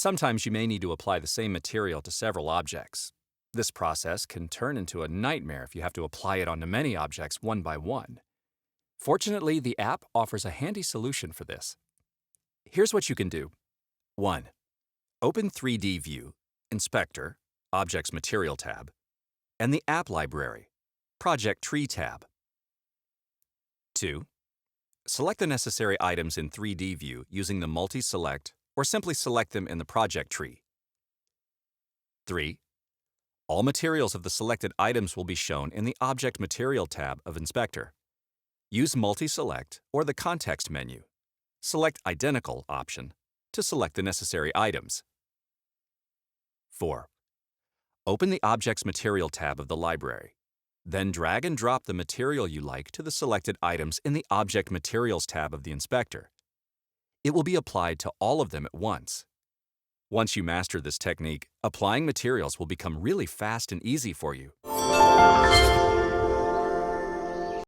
Sometimes you may need to apply the same material to several objects. This process can turn into a nightmare if you have to apply it onto many objects one by one. Fortunately, the app offers a handy solution for this. Here's what you can do. 1. Open 3D View, Inspector, Objects Material tab, and the App Library, Project Tree tab. 2. Select the necessary items in 3D View using the Multi-Select or simply select them in the project tree. 3. All materials of the selected items will be shown in the Object Material tab of Inspector. Use Multi-Select or the Context menu. Select Identical option to select the necessary items. 4. Open the Objects Material tab of the library. Then drag and drop the material you like to the selected items in the Object Materials tab of the Inspector. It will be applied to all of them at once. Once you master this technique, applying materials will become really fast and easy for you.